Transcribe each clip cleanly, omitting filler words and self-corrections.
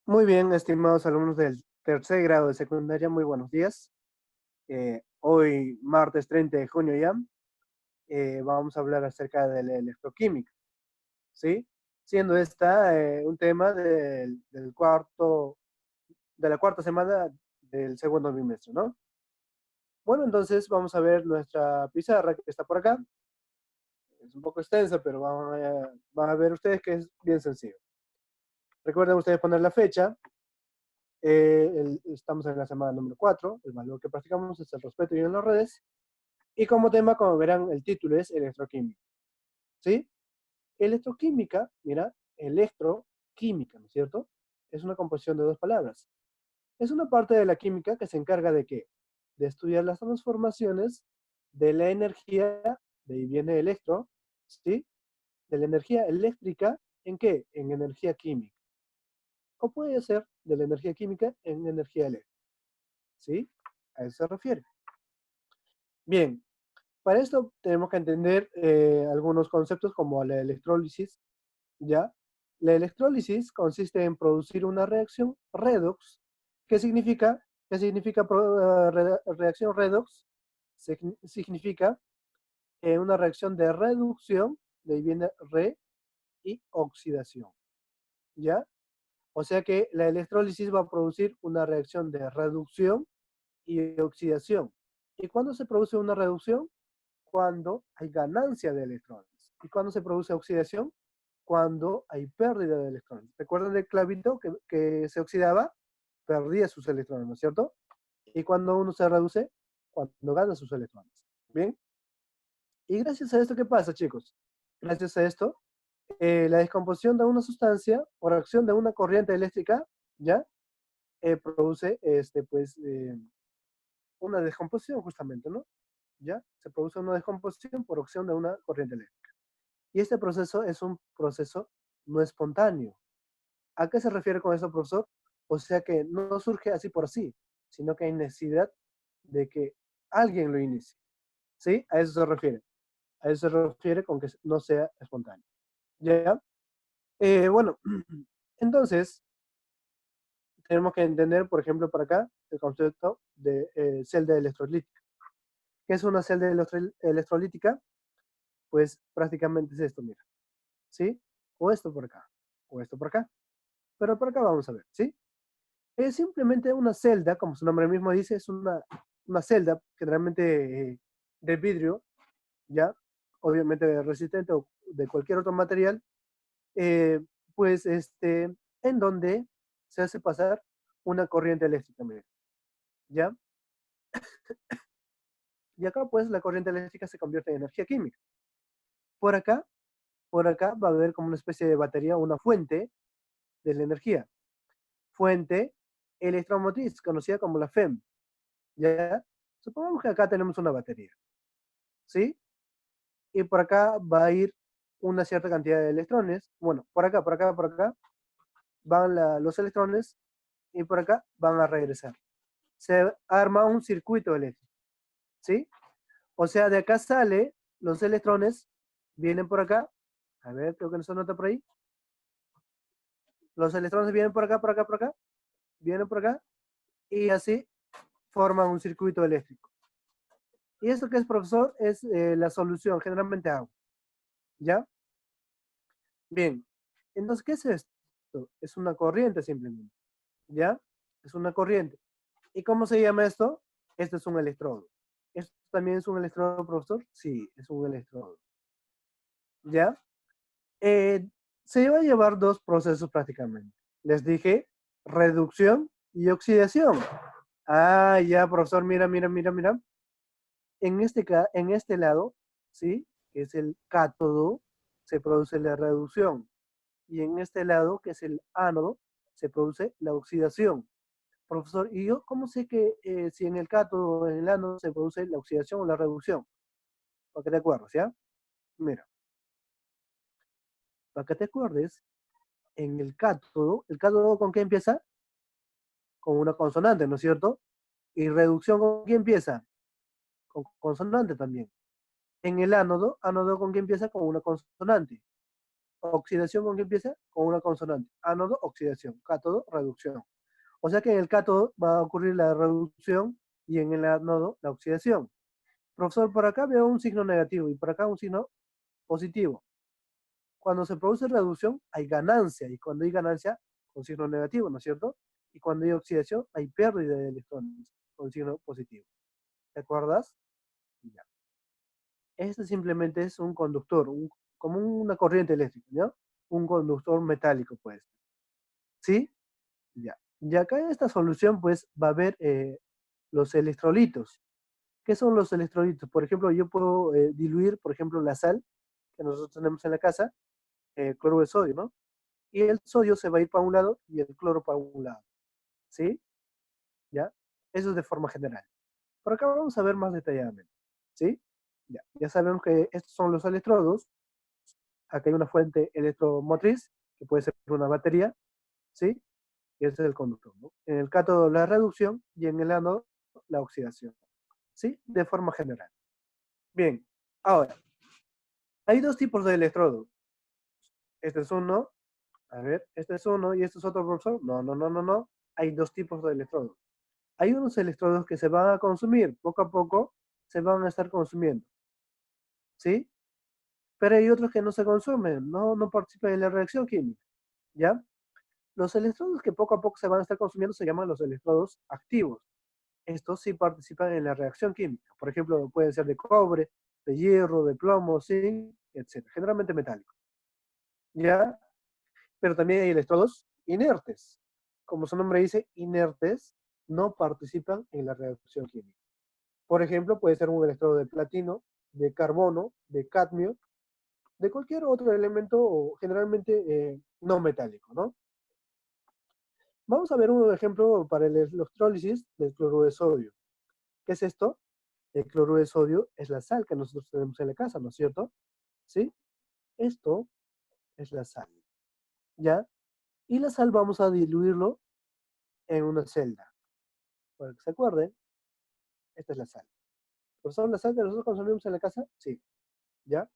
Muy bien, estimados alumnos del tercer grado de secundaria, muy buenos días. Hoy, martes 30 de junio ya, vamos a hablar acerca de la electroquímica, ¿sí? Siendo esta un tema de la cuarta semana del segundo bimestre, ¿no? Bueno, entonces vamos a ver nuestra pizarra que está por acá. Es un poco extensa, pero van a ver ustedes que es bien sencillo. Recuerden ustedes poner la fecha. Estamos en la semana número 4. El valor que practicamos es el respeto y en las redes. Y como tema, como verán, el título es electroquímica. ¿Sí? Electroquímica, mira, electroquímica, ¿no es cierto? Es una composición de dos palabras. Es una parte de la química que se encarga de qué? De estudiar las transformaciones de la energía, de ahí viene electro, ¿sí? De la energía eléctrica, ¿en qué? En energía química. O puede ser de la energía química en energía eléctrica, ¿sí? A eso se refiere. Bien, para esto tenemos que entender algunos conceptos como la electrólisis, ¿ya? La electrólisis consiste en producir una reacción redox. ¿Qué significa? Reacción redox? Significa una reacción de reducción, de ahí viene re y oxidación, ¿ya? O sea que la electrólisis va a producir una reacción de reducción y oxidación. ¿Y cuándo se produce una reducción? Cuando hay ganancia de electrones. ¿Y cuándo se produce oxidación? Cuando hay pérdida de electrones. ¿Recuerdan el clavito que se oxidaba? Perdía sus electrones, ¿no es cierto? Y cuando uno se reduce, cuando gana sus electrones. ¿Bien? Y gracias a esto, ¿qué pasa, chicos? Gracias a esto, la descomposición de una sustancia por acción de una corriente eléctrica, ¿ya? Produce, una descomposición justamente, ¿no? ¿Ya? Se produce una descomposición por acción de una corriente eléctrica. Y este proceso es un proceso no espontáneo. ¿A qué se refiere con eso, profesor? O sea que no surge así por así, sino que hay necesidad de que alguien lo inicie. ¿Sí? A eso se refiere. A eso se refiere con que no sea espontáneo. ¿Ya? Bueno, entonces tenemos que entender, por ejemplo, por acá, el concepto de celda electrolítica. ¿Qué es una celda electrolítica? Pues prácticamente es esto, mira. ¿Sí? O esto por acá, o esto por acá. Pero por acá vamos a ver, ¿sí? Es simplemente una celda, como su nombre mismo dice, es una celda generalmente de vidrio, ¿ya? Obviamente resistente o de cualquier otro material, eh, pues en donde se hace pasar una corriente eléctrica, mira, ¿ya? Y acá pues la corriente eléctrica se convierte en energía química. Por acá, por acá va a haber como una especie de batería, una fuente de la energía. Fuente electromotriz, conocida como la FEM, ¿ya? Supongamos que acá tenemos una batería, ¿sí? Y por acá va a ir una cierta cantidad de electrones. Bueno, por acá van los electrones y por acá van a regresar. Se arma un circuito eléctrico, ¿sí? O sea, de acá sale los electrones, vienen por acá. A ver, creo que no se nota por ahí. Los electrones vienen por acá, por acá, por acá, vienen por acá y así forman un circuito eléctrico. ¿Y esto que es, profesor? Es la solución, generalmente agua, ¿ya? Bien, entonces, ¿qué es esto? Es una corriente simplemente, ¿ya? Es una corriente. ¿Y cómo se llama esto? Esto es un electrodo. ¿Esto también es un electrodo, profesor? Sí, es un electrodo, ¿ya? Eh, Se va a llevar dos procesos prácticamente. Les dije reducción y oxidación. Ah, ya, profesor, mira, mira, mira, mira. En este lado, ¿sí? Que es el cátodo, se produce la reducción. Y en este lado, que es el ánodo, se produce la oxidación. Profesor, ¿y yo cómo sé que si en el cátodo o en el ánodo se produce la oxidación o la reducción? Para que te acuerdes, ¿ya? Mira, para que te acuerdes, en el cátodo ¿con qué empieza? Con una consonante, ¿no es cierto? Y reducción ¿con qué empieza? Con consonante también. En el ánodo, ánodo ¿con qué empieza? Con una consonante. Oxidación, ¿con qué empieza? Con una consonante. Ánodo, oxidación. Cátodo, reducción. O sea que en el cátodo va a ocurrir la reducción y en el ánodo la oxidación. Profesor, por acá veo un signo negativo y por acá un signo positivo. Cuando se produce reducción hay ganancia y cuando hay ganancia con signo negativo, ¿no es cierto? Y cuando hay oxidación hay pérdida de electrones con signo positivo. ¿Te acuerdas? Ya. Este simplemente es un conductor, como una corriente eléctrica, ¿no? Un conductor metálico, pues. ¿Sí? Ya. Y acá en esta solución, pues, va a haber los electrolitos. ¿Qué son los electrolitos? Por ejemplo, yo puedo diluir, por ejemplo, la sal que nosotros tenemos en la casa, cloro de sodio, ¿no? Y el sodio se va a ir para un lado y el cloro para un lado. ¿Sí? ¿Ya? Eso es de forma general. Por acá vamos a ver más detalladamente. ¿Sí? Ya sabemos que estos son los electrodos. Acá hay una fuente electromotriz, que puede ser una batería, ¿sí? Y ese es el conductor, ¿no? En el cátodo la reducción y en el ánodo la oxidación, ¿sí? De forma general. Bien, ahora, hay dos tipos de electrodos. Este es uno, a ver, este es uno y este es otro, profesor. No, no, no, no, no. Hay dos tipos de electrodos. Hay unos electrodos que se van a consumir, poco a poco se van a estar consumiendo, ¿sí? Pero hay otros que no se consumen, no participan en la reacción química, ¿ya? Los electrodos que poco a poco se van a estar consumiendo se llaman los electrodos activos. Estos sí participan en la reacción química. Por ejemplo, pueden ser de cobre, de hierro, de plomo, zinc, etc. Generalmente metálicos. ¿Ya? Pero también hay electrodos inertes. Como su nombre dice, inertes no participan en la reacción química. Por ejemplo, puede ser un electrodo de platino, de carbono, de cadmio, de cualquier otro elemento generalmente no metálico, ¿no? Vamos a ver un ejemplo para la electrólisis del cloruro de sodio. ¿Qué es esto? El cloruro de sodio es la sal que nosotros tenemos en la casa, ¿no es cierto? ¿Sí? Esto es la sal, ¿ya? Y la sal vamos a diluirlo en una celda. Para que se acuerden, esta es la sal. ¿Por la sal que nosotros consumimos en la casa? Sí, ¿ya?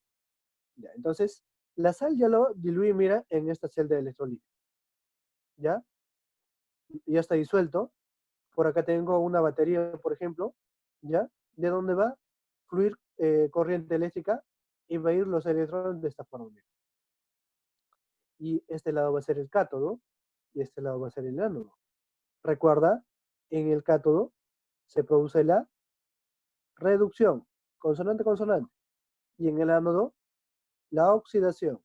Ya, entonces, la sal ya lo diluí, mira, en esta celda de electrolito, ¿ya? Ya está disuelto. Por acá tengo una batería, por ejemplo, ¿ya? De donde va a fluir corriente eléctrica y va a ir los electrones de esta forma. Mira. Y este lado va a ser el cátodo y este lado va a ser el ánodo. Recuerda, en el cátodo se produce la reducción, consonante, consonante, y en el ánodo la oxidación,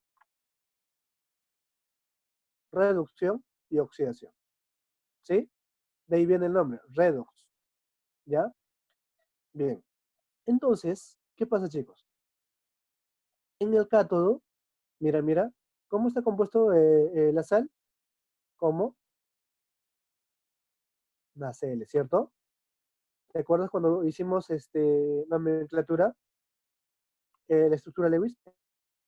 reducción y oxidación. ¿Sí? De ahí viene el nombre, redox. ¿Ya? Bien. Entonces, ¿qué pasa, chicos? En el cátodo, mira, mira, ¿cómo está compuesto la sal? Como NaCl, ¿cierto? ¿Te acuerdas cuando hicimos nomenclatura? La estructura Lewis,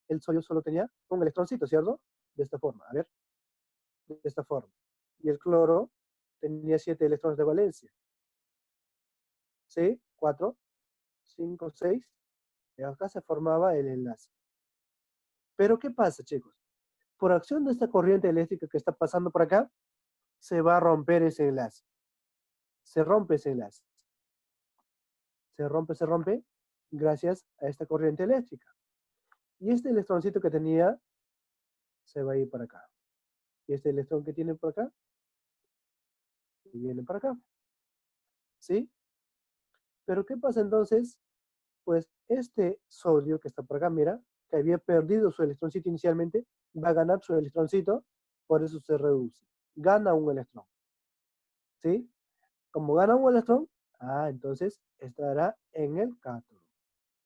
el sodio solo tenía un electroncito, ¿cierto? De esta forma, a ver, de esta forma. Y el cloro tenía 7 electrones de valencia. ¿Sí? 4, 5, 6. Y acá se formaba el enlace. Pero ¿qué pasa, chicos? Por acción de esta corriente eléctrica que está pasando por acá, se va a romper ese enlace. Se rompe ese enlace. Se rompe, gracias a esta corriente eléctrica. Y este electroncito que tenía se va a ir para acá. Y este electrón que tiene por acá, viene para acá. ¿Sí? Pero ¿qué pasa entonces? Pues este sodio que está por acá, mira, que había perdido su electroncito inicialmente, va a ganar su electroncito, por eso se reduce. Gana un electrón. ¿Sí? Como gana un electrón, entonces estará en el cátodo.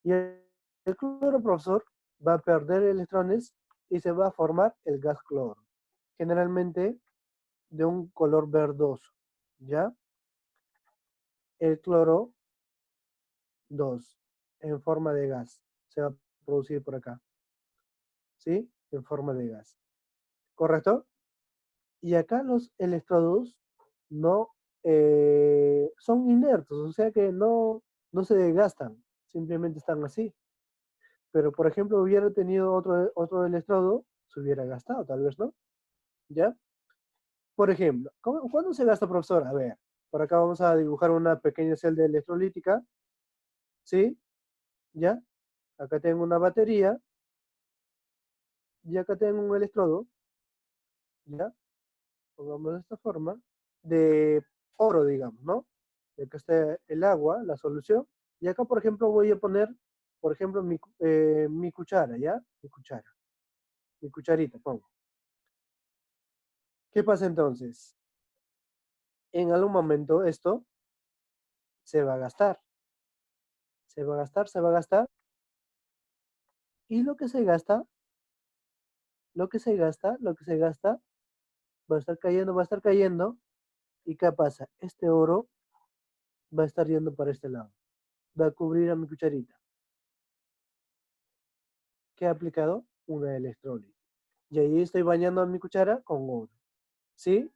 Y el cloro, profesor, va a perder electrones y se va a formar el gas cloro. Generalmente de un color verdoso. ¿Ya? El cloro 2 en forma de gas se va a producir por acá. ¿Sí? En forma de gas. ¿Correcto? Y acá los electrodos no son inertes, o sea que no se desgastan, simplemente están así. Pero, por ejemplo, hubiera tenido otro electrodo, se hubiera gastado, tal vez, ¿no? ¿Ya? Por ejemplo, ¿cuándo se gasta, profesor? A ver, por acá vamos a dibujar una pequeña celda electrolítica, ¿sí? ¿Ya? Acá tengo una batería y acá tengo un electrodo, ¿ya? Pongamos de esta forma, de oro, digamos, ¿no? Y acá está el agua, la solución, y acá, por ejemplo, voy a poner, por ejemplo, mi cuchara, ¿ya? Mi cucharita, pongo. ¿Qué pasa entonces? En algún momento esto se va a gastar, se va a gastar, se va a gastar, y lo que se gasta, va a estar cayendo, ¿y qué pasa? Este oro va a estar yendo para este lado, va a cubrir a mi cucharita. ¿Qué ha aplicado? Una electrólisis. Y ahí estoy bañando a mi cuchara con oro, ¿sí?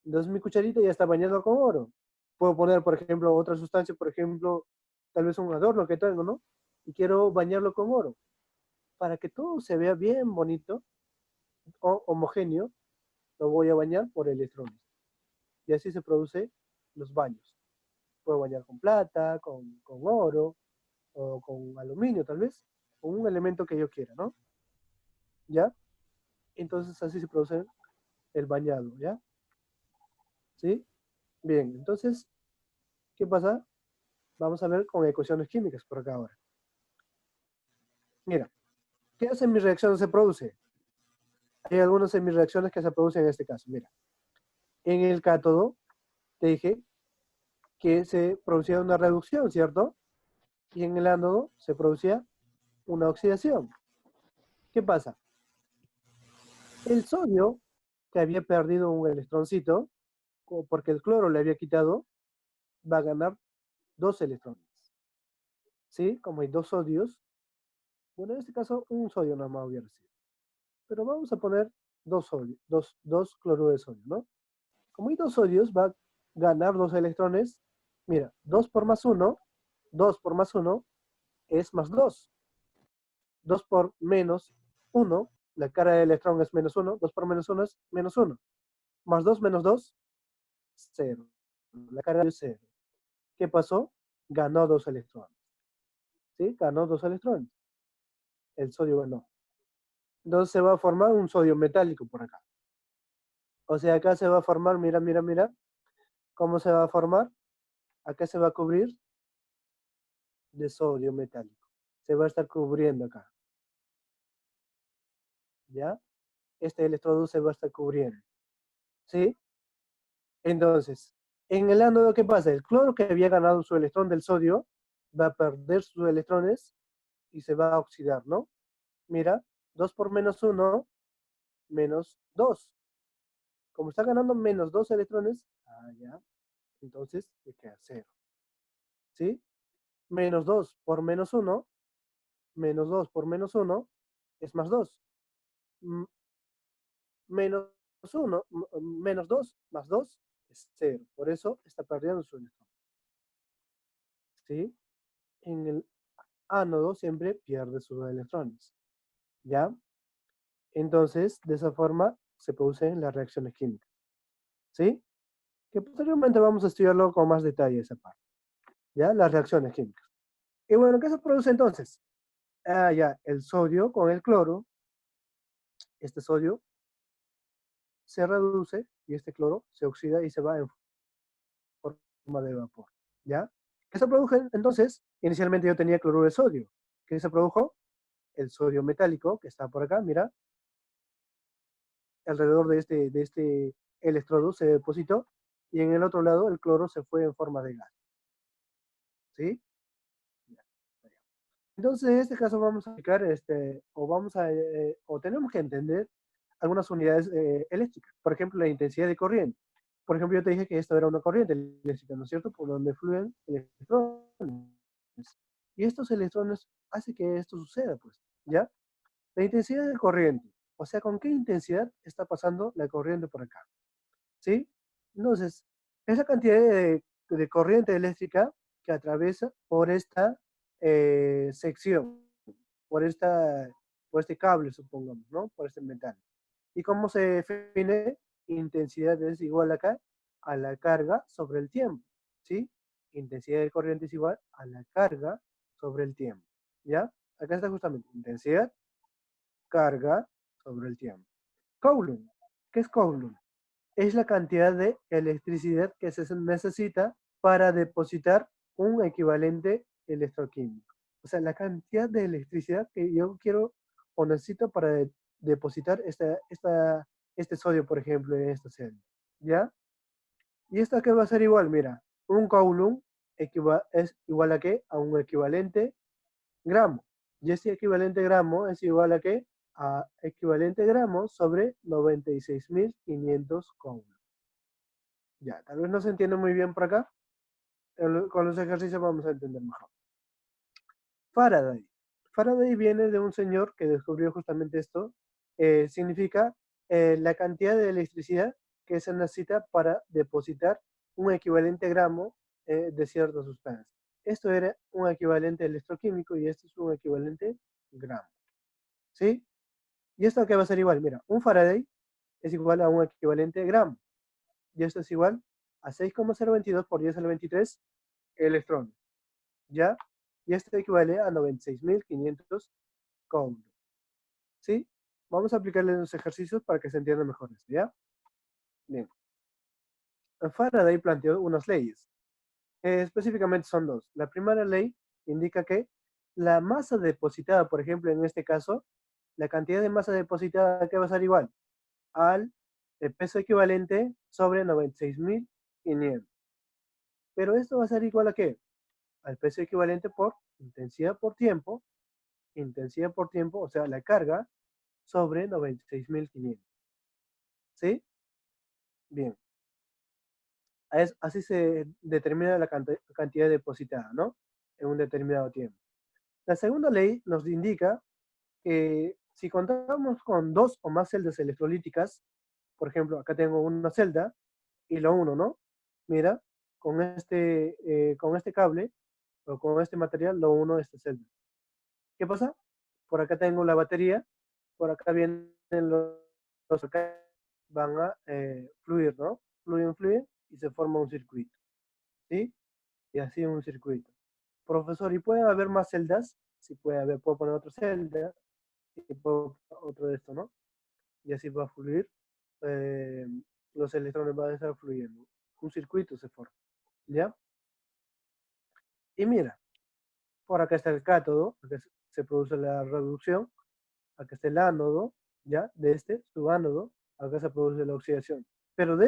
Entonces mi cucharita ya está bañada con oro. Puedo poner, por ejemplo, otra sustancia, por ejemplo, tal vez un adorno que tengo, ¿no? Y quiero bañarlo con oro. Para que todo se vea bien bonito o homogéneo, lo voy a bañar por electrones. Y así se produce los baños. Puedo bañar con plata, con oro, o con aluminio tal vez, con un elemento que yo quiera, ¿no? ¿Ya? Entonces así se produce el bañado, ¿ya? ¿Sí? Bien, entonces, ¿qué pasa? Vamos a ver con ecuaciones químicas por acá ahora. Mira, ¿qué semireacción se produce? Hay algunas semireacciones que se producen en este caso. Mira, en el cátodo te dije que se producía una reducción, ¿cierto? Y en el ánodo se producía una oxidación. ¿Qué pasa? El sodio, que había perdido un electroncito, porque el cloro le había quitado, va a ganar dos electrones. ¿Sí? Como hay dos sodios, bueno, en este caso un sodio nada más hubiera sido. Pero vamos a poner dos sodios, dos cloruro de sodio, ¿no? Como hay dos sodios, va a ganar dos electrones. Mira, 2 por más 1, 2 por más 1 es más 2. 2 por menos 1, la carga de electrón es menos 1, 2 por menos 1 es menos 1. Más 2 menos 2, 0. La carga es 0. ¿Qué pasó? Ganó dos electrones. ¿Sí? Ganó dos electrones. El sodio ganó. Entonces se va a formar un sodio metálico por acá. O sea, acá se va a formar, mira, mira, mira, ¿cómo se va a formar? Acá se va a cubrir de sodio metálico. Se va a estar cubriendo acá. ¿Ya? Este electrodo se va a estar cubriendo. ¿Sí? Entonces, en el ánodo, ¿qué pasa? El cloro que había ganado su electrón del sodio va a perder sus electrones y se va a oxidar, ¿no? Mira, 2 por menos 1, menos 2. Como está ganando menos 2 electrones, ya, entonces le queda 0. ¿Sí? Menos 2 por menos 1, menos 2 por menos 1 es más 2. Menos 1, menos 2 más 2 es 0. Por eso está perdiendo su electrón. ¿Sí? En el ánodo siempre pierde sus electrones. ¿Ya? Entonces, de esa forma se producen las reacciones químicas. ¿Sí? Que posteriormente vamos a estudiarlo con más detalle esa parte. ¿Ya? Las reacciones químicas. Y bueno, ¿qué se produce entonces? Ya, el sodio con el cloro, este sodio se reduce y este cloro se oxida y se va en forma de vapor. ¿Ya? ¿Qué se produjo entonces? Inicialmente yo tenía cloruro de sodio. ¿Qué se produjo? El sodio metálico, que está por acá, mira, alrededor de este electrodo se depositó y en el otro lado el cloro se fue en forma de gas. ¿Sí? Entonces, en este caso vamos a aplicar, o tenemos que entender algunas unidades eléctricas. Por ejemplo, la intensidad de corriente. Por ejemplo, yo te dije que esto era una corriente eléctrica, ¿no es cierto? Por donde fluyen electrones. Y estos electrones hacen que esto suceda, pues, ¿ya? La intensidad de corriente. O sea, ¿con qué intensidad está pasando la corriente por acá? ¿Sí? Entonces, esa cantidad de corriente eléctrica que atraviesa por esta sección, por esta, por este cable, supongamos, ¿no? Por este metal. ¿Y cómo se define? Intensidad es igual acá a la carga sobre el tiempo, ¿sí? Intensidad de corriente es igual a la carga sobre el tiempo, ¿ya? Acá está justamente intensidad, carga sobre el tiempo. Coulomb. ¿Qué es Coulomb? Es la cantidad de electricidad que se necesita para depositar un equivalente electroquímico. O sea, la cantidad de electricidad que yo quiero o necesito para depositar este sodio, por ejemplo, en esta celda. ¿Ya? ¿Y esto qué va a ser igual? Mira, un Coulomb es igual a qué? A un equivalente gramo. Y este equivalente gramo es igual a qué? A equivalente gramo sobre 96.500 coulombs. Ya, tal vez no se entiende muy bien por acá. Con los ejercicios vamos a entender mejor. Faraday. Faraday viene de un señor que descubrió justamente esto. Significa la cantidad de electricidad que se necesita para depositar un equivalente gramo de cierta sustancia. Esto era un equivalente electroquímico y este es un equivalente gramo. ¿Sí? ¿Y esto qué va a ser igual? Mira, un Faraday es igual a un equivalente gramo. Y esto es igual a 6,022 por 10 a la 23 electrones. ¿Ya? Y esto equivale a 96.500 coulombs. ¿Sí? Vamos a aplicarle los ejercicios para que se entienda mejor esto, ¿ya? Bien. Faraday planteó unas leyes. Específicamente son dos. La primera ley indica que la masa depositada, por ejemplo, en este caso, la cantidad de masa depositada que va a ser igual al peso equivalente sobre 96.500. Pero esto va a ser igual a qué? Al peso equivalente por intensidad por tiempo, o sea, la carga sobre 96.500. ¿Sí? Bien. Así se determina la cantidad depositada, ¿no? En un determinado tiempo. La segunda ley nos indica que si contamos con dos o más celdas electrolíticas, por ejemplo, acá tengo una celda y lo uno, ¿no? Mira, con este cable o con este material lo uno esta celda. ¿Qué pasa? Por acá tengo la batería, por acá vienen los acá van a fluir, ¿no? Fluyen y se forma un circuito, ¿sí? Y así un circuito. Profesor, ¿y puede haber más celdas? Sí puede haber, puedo poner otra celda y puedo otro de esto, ¿no? Y así va a fluir, eh, los electrones van a estar fluyendo. Un circuito se forma, ¿ya? Y mira, por acá está el cátodo, acá se produce la reducción, acá está el ánodo, ¿ya? De su ánodo, acá se produce la oxidación. Pero de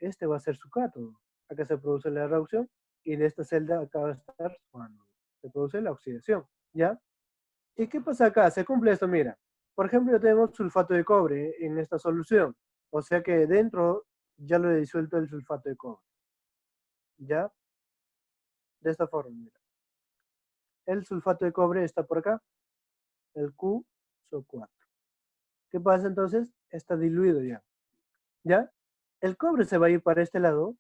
este va a ser su cátodo. Acá se produce la reducción y de esta celda acá va a estar su ánodo. Se produce la oxidación, ¿ya? ¿Y qué pasa acá? Se cumple esto, mira. Por ejemplo, yo tengo sulfato de cobre en esta solución. O sea que dentro ya lo he disuelto el sulfato de cobre. ¿Ya? De esta forma, mira. El sulfato de cobre está por acá. El QSO4. ¿Qué pasa entonces? Está diluido ya. ¿Ya? El cobre se va a ir para este lado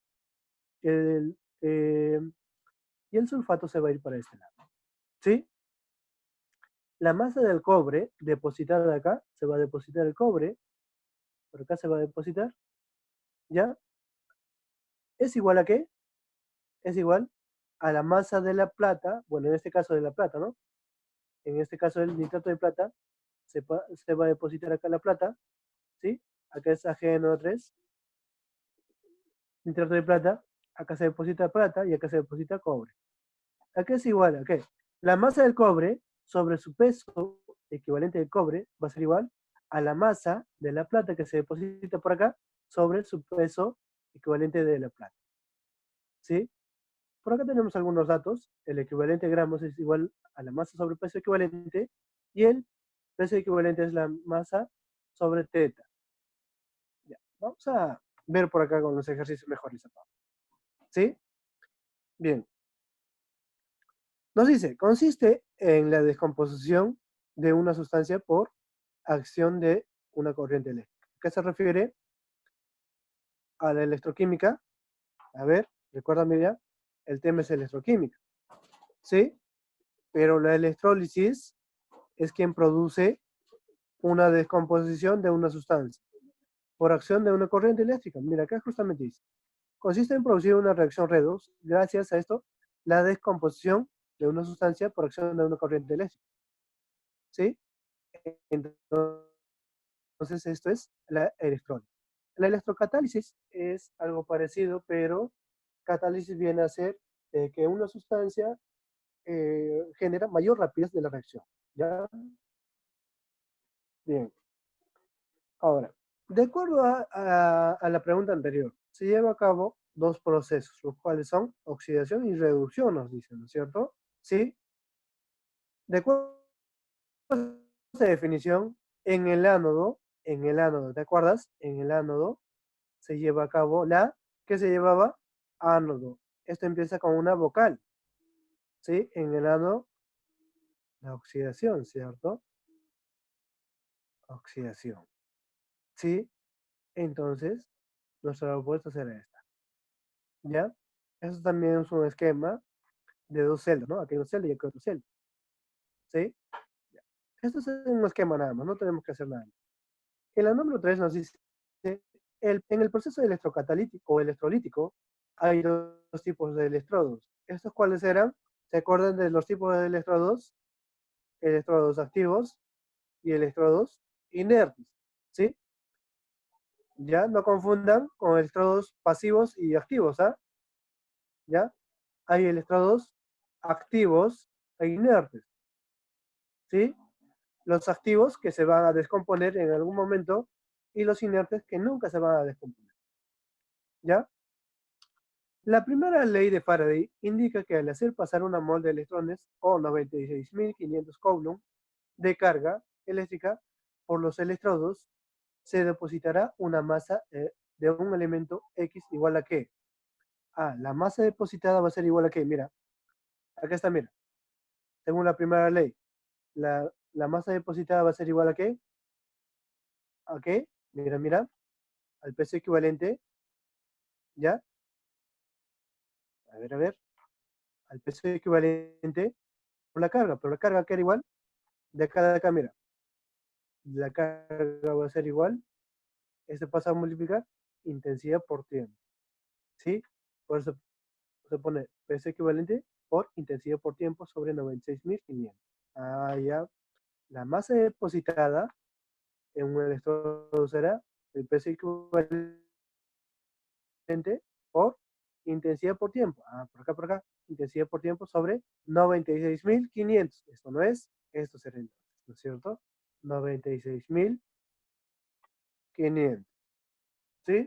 el, eh, y el sulfato se va a ir para este lado. ¿Sí? La masa del cobre depositada acá, se va a depositar el cobre, por acá se va a depositar, ¿ya? ¿Es igual a qué? Es igual a la masa de la plata, bueno, en este caso de la plata, ¿no? En este caso del nitrato de plata, se va a depositar acá la plata, ¿sí? Acá es AgNO3, nitrato de plata, acá se deposita plata y acá se deposita cobre. Acá es igual a qué? La masa del cobre sobre su peso equivalente del cobre va a ser igual a la masa de la plata que se deposita por acá sobre su peso equivalente de la plata. ¿Sí? Por acá tenemos algunos datos. El equivalente de gramos es igual a la masa sobre peso equivalente y el peso equivalente es la masa sobre teta. Ya. Vamos a ver por acá con los ejercicios mejores. ¿Sí? Bien. Nos dice, consiste en la descomposición de una sustancia por acción de una corriente eléctrica. ¿Qué se refiere? A la electroquímica. A ver, recuérdame ya, el tema es electroquímica. ¿Sí? Pero la electrólisis es quien produce una descomposición de una sustancia por acción de una corriente eléctrica. Mira, acá justamente dice, consiste en producir una reacción redox, gracias a esto, la descomposición de una sustancia por acción de una corriente eléctrica. ¿Sí? Entonces, esto es la electrólisis. La electrocatálisis es algo parecido, pero catálisis viene a ser que una sustancia genera mayor rapidez de la reacción. ¿Ya? Bien. Ahora, de acuerdo a la pregunta anterior, se lleva a cabo dos procesos, los cuales son oxidación y reducción, nos dicen, ¿no es cierto? Sí. De acuerdo a esta definición, en el ánodo, ¿te acuerdas? En el ánodo se lleva a cabo ¿qué se llevaba? Ánodo. Esto empieza con una vocal, ¿sí? En el ánodo, la oxidación, ¿cierto? Oxidación, ¿sí? Entonces, nuestra respuesta será esta, ¿ya? Eso también es un esquema de dos celdas, ¿no? Aquí hay una celda y aquí otra celda, ¿sí? Ya. Esto es un esquema nada más, no tenemos que hacer nada. En la número 3 nos dice, en el proceso electrocatalítico o electrolítico hay dos tipos de electrodos. ¿Estos cuáles eran? ¿Se acuerdan de los tipos de electrodos? Electrodos activos y electrodos inertes, ¿sí? Ya no confundan con electrodos pasivos y activos, ¿ah? ¿Ya? Hay electrodos activos e inertes, ¿sí? Los activos que se van a descomponer en algún momento y los inertes que nunca se van a descomponer, ¿ya? La primera ley de Faraday indica que al hacer pasar una mol de electrones o 96.500 coulomb de carga eléctrica por los electrodos, se depositará una masa de un elemento X igual a qué. La masa depositada va a ser igual a qué. Mira, acá está, mira. Según la primera ley, la masa depositada va a ser igual a qué. ¿A qué? Mira, mira, al peso equivalente, ¿ya? A ver, al peso equivalente por la carga, pero la carga que era igual, de acá, mira, la carga va a ser igual, esto pasa a multiplicar intensidad por tiempo, ¿sí? Por eso se pone peso equivalente por intensidad por tiempo sobre 96.500. Ya, la masa depositada en un electrodo será el peso equivalente por intensidad por tiempo. Por acá, intensidad por tiempo sobre 96.500. Esto no es, esto será entonces, ¿no es cierto? 96.500. ¿Sí?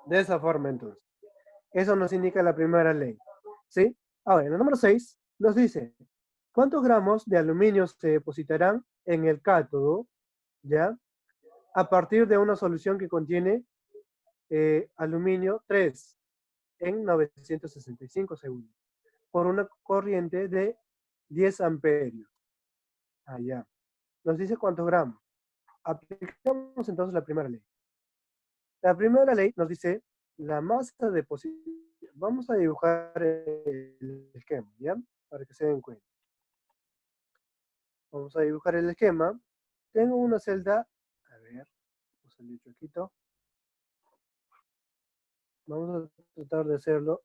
De esa forma entonces. Eso nos indica la primera ley. ¿Sí? Ahora, en el número 6 nos dice, ¿cuántos gramos de aluminio se depositarán en el cátodo, ya? A partir de una solución que contiene aluminio 3 en 965 segundos, por una corriente de 10 amperios. Ya. Nos dice cuántos gramos. Aplicamos entonces la primera ley. La primera ley nos dice la masa de posición. Vamos a dibujar el esquema, ¿ya? Para que se den cuenta. Vamos a dibujar el esquema. Tengo una celda, a ver, vamos a salir chiquito. Vamos a tratar de hacerlo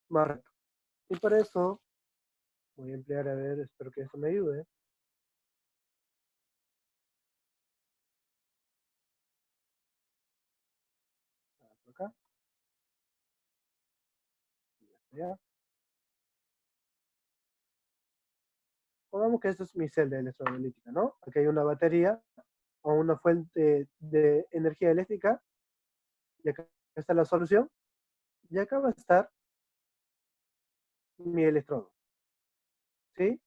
más rápido. Y para eso voy a emplear, a ver, espero que esto me ayude. Por acá, ya. Pongamos que esto es mi celda electroanalítica, ¿no? Aquí hay una batería o una fuente de energía eléctrica, y acá está la solución, y acá va a estar mi electrodo, ¿sí?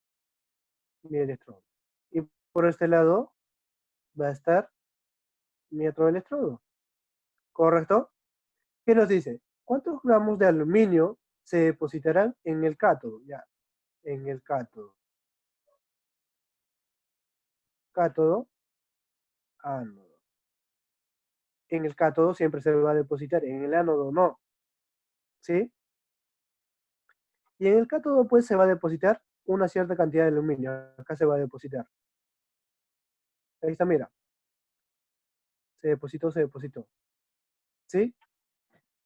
Mi electrodo. Y por este lado va a estar mi otro electrodo, ¿correcto? ¿Qué nos dice? ¿Cuántos gramos de aluminio se depositarán en el cátodo? Ya, en el cátodo. Cátodo, ánodo. En el cátodo siempre se va a depositar, en el ánodo no, ¿sí? Y en el cátodo pues se va a depositar una cierta cantidad de aluminio. Acá se va a depositar. Ahí está, mira. Se depositó, se depositó. ¿Sí?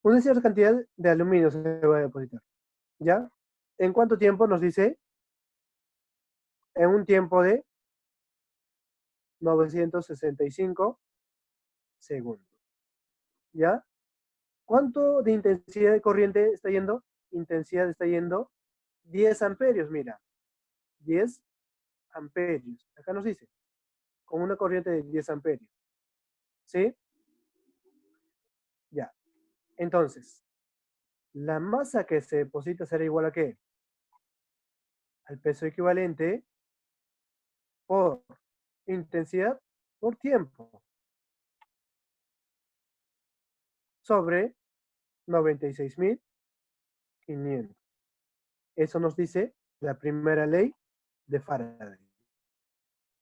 Una cierta cantidad de aluminio se va a depositar. ¿Ya? ¿En cuánto tiempo? Nos dice, en un tiempo de 965 segundos. ¿Ya? ¿Cuánto de intensidad de corriente está yendo? Intensidad está yendo 10 amperios, mira. 10 amperios. Acá nos dice, con una corriente de 10 amperios. ¿Sí? Ya. Entonces, la masa que se deposita será igual a ¿qué? Al peso equivalente por intensidad por tiempo sobre 96.500. Eso nos dice la primera ley de Faraday.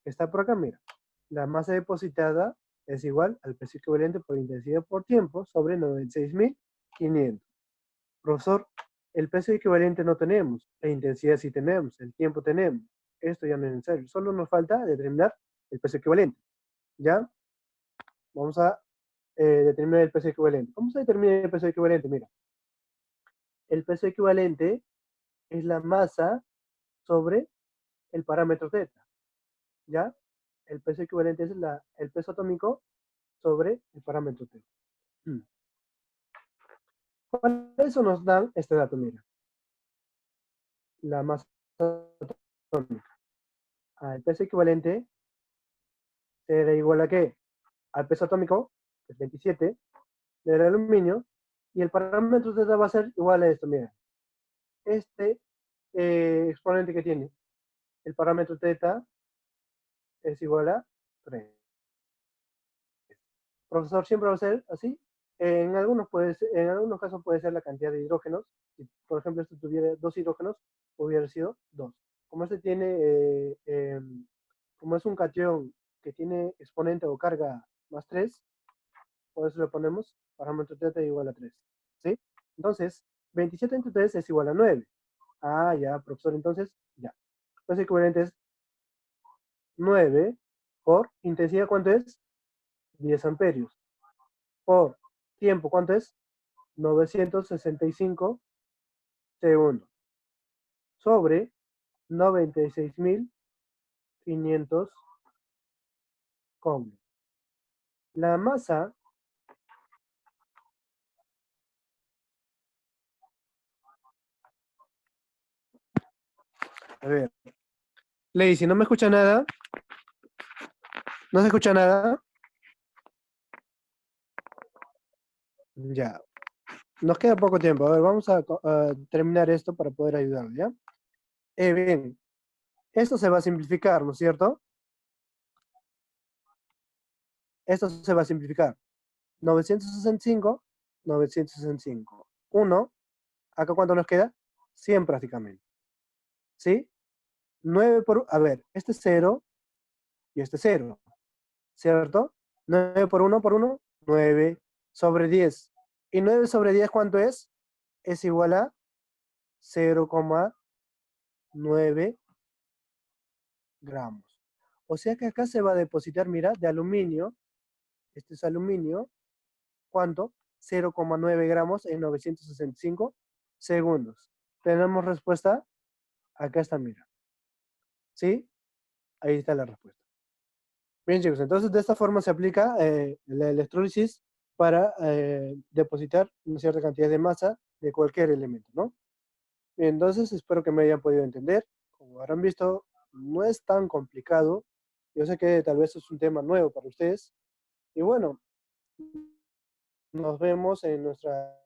Está por acá, mira. La masa depositada es igual al peso equivalente por intensidad por tiempo sobre 96.500. Profesor, el peso equivalente no tenemos, la intensidad sí tenemos, el tiempo tenemos. Esto ya no es necesario. Solo nos falta determinar el peso equivalente. ¿Ya? Vamos a determinar el peso equivalente. ¿Cómo se determina el peso equivalente? Mira, el peso equivalente es la masa sobre el parámetro teta. ¿Ya? El peso equivalente es el peso atómico sobre el parámetro teta. Para eso nos dan este dato, mira. La masa atómica. El peso equivalente será igual a ¿qué? Al peso atómico, que es 27, del aluminio, y el parámetro teta va a ser igual a esto, mira. Este exponente que tiene, el parámetro teta es igual a 3. Profesor, siempre va a ser así. En algunos casos puede ser la cantidad de hidrógenos. Si, por ejemplo, esto tuviera 2 hidrógenos, hubiera sido 2. Como este tiene, como es un cation que tiene exponente o carga más 3, por eso le ponemos parámetro teta igual a 3. ¿Sí? Entonces, 27 entre 3 es igual a 9. Ya, profesor, entonces, ya. Entonces, equivalente es 9 por intensidad, ¿cuánto es? 10 amperios. Por tiempo, ¿cuánto es? 965 segundos. Sobre 96.500 coulombs. La masa a ver, Ley, si no me escucha nada, no se escucha nada, ya. Nos queda poco tiempo. A ver, vamos a terminar esto para poder ayudarle, ¿ya? Bien, esto se va a simplificar, ¿no es cierto? Esto se va a simplificar. 965, 965. 1, ¿acá cuánto nos queda? 100 prácticamente. ¿Sí? 9 por, a ver, este es 0 y este es 0, ¿cierto? 9 por 1, 9 sobre 10. ¿Y 9 sobre 10 cuánto es? Es igual a 0,9 gramos. O sea que acá se va a depositar, mira, de aluminio, este es aluminio, ¿cuánto? 0,9 gramos en 965 segundos. Tenemos respuesta, acá está, mira. ¿Sí? Ahí está la respuesta. Bien, chicos, entonces de esta forma se aplica la electrólisis para depositar una cierta cantidad de masa de cualquier elemento, ¿no? Bien, entonces espero que me hayan podido entender. Como habrán visto, no es tan complicado. Yo sé que tal vez es un tema nuevo para ustedes. Y bueno, nos vemos en nuestra